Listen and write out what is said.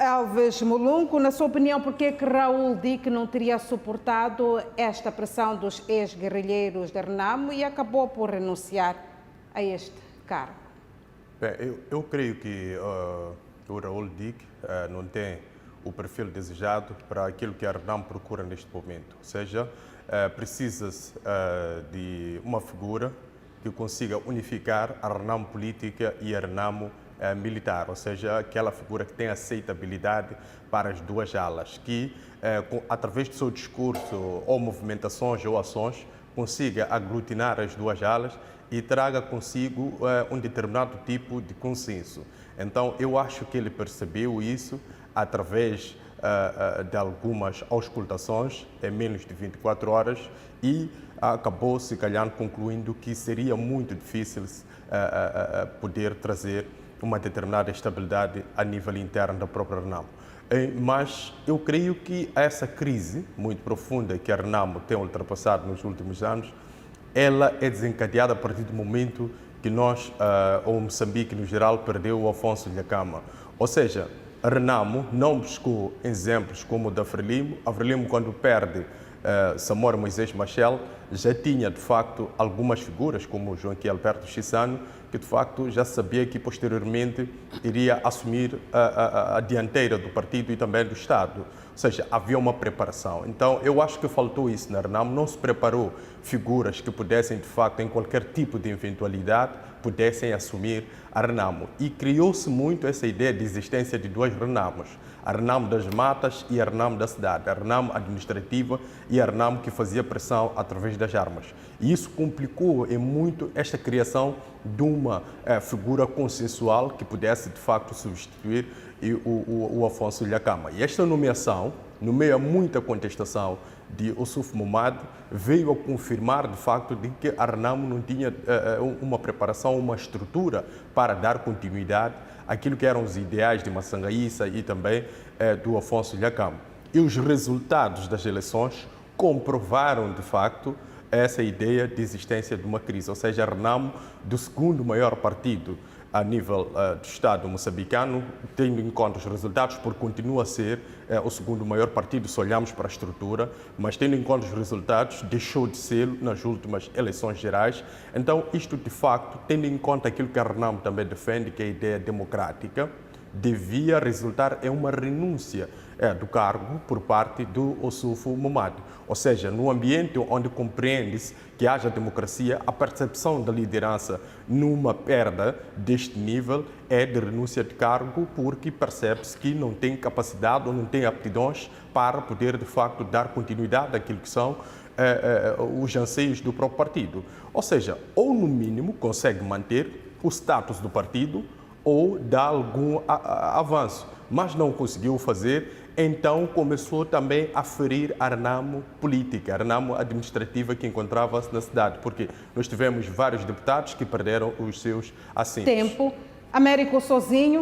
Alves Mulunco, na sua opinião, por que Raul Dique não teria suportado esta pressão dos ex-guerrilheiros de Renamo e acabou por renunciar a este cargo? Bem, eu creio que o Raul Dique não tem o perfil desejado para aquilo que a Renamo procura neste momento. Ou seja, precisa-se de uma figura que consiga unificar a Renamo política e a Renamo militar, ou seja, aquela figura que tem aceitabilidade para as duas alas, que através do seu discurso ou movimentações ou ações consiga aglutinar as duas alas e traga consigo um determinado tipo de consenso. Então, eu acho que ele percebeu isso através de algumas auscultações em menos de 24 horas e acabou, se calhar, concluindo que seria muito difícil poder trazer uma determinada estabilidade a nível interno da própria Renamo. Mas eu creio que essa crise muito profunda que a Renamo tem ultrapassado nos últimos anos, ela é desencadeada a partir do momento que nós, ou Moçambique no geral, perdeu o Afonso Dhlakama. Ou seja, a Renamo não buscou exemplos como o da Frelimo. A Frelimo, quando perde Samora Moisés Machel, já tinha de facto algumas figuras, como o João Alberto Chissano, que de facto já sabia que posteriormente iria assumir a dianteira do partido e também do Estado. Ou seja, havia uma preparação. Então, eu acho que faltou isso na Renamo, não se preparou figuras que pudessem, de facto, em qualquer tipo de eventualidade, pudessem assumir a Renamo. E criou-se muito essa ideia de existência de duas Renamos, a Renamo das matas e a Renamo da cidade, a Renamo administrativa e a Renamo que fazia pressão através das armas. E isso complicou em muito esta criação de uma figura consensual que pudesse, de facto, substituir o Afonso Dhlakama. E esta nomeação, no meio a muita contestação de Ossuf Momad, veio a confirmar, de facto, de que a Renamo não tinha uma preparação, uma estrutura para dar continuidade àquilo que eram os ideais de Massangaíça e também do Afonso Dhlakama. E os resultados das eleições comprovaram, de facto, essa ideia de existência de uma crise, ou seja, a Renamo, do segundo maior partido a nível do Estado moçambicano, tendo em conta os resultados, porque continua a ser o segundo maior partido, se olharmos para a estrutura, mas tendo em conta os resultados, deixou de ser nas últimas eleições gerais. Então, isto de facto, tendo em conta aquilo que a Renamo também defende, que é a ideia democrática, devia resultar em uma renúncia do cargo por parte do Ossuf Momad. Ou seja, no ambiente onde compreende-se que haja democracia, a percepção da liderança numa perda deste nível é de renúncia de cargo, porque percebe-se que não tem capacidade ou não tem aptidões para poder, de facto, dar continuidade àquilo que são os anseios do próprio partido. Ou seja, ou no mínimo consegue manter o status do partido, ou dar algum avanço, mas não conseguiu fazer, então começou também a ferir a Renamo política, a Renamo administrativa que encontrava-se na cidade, porque nós tivemos vários deputados que perderam os seus assentos. Tempo. Américo sozinho.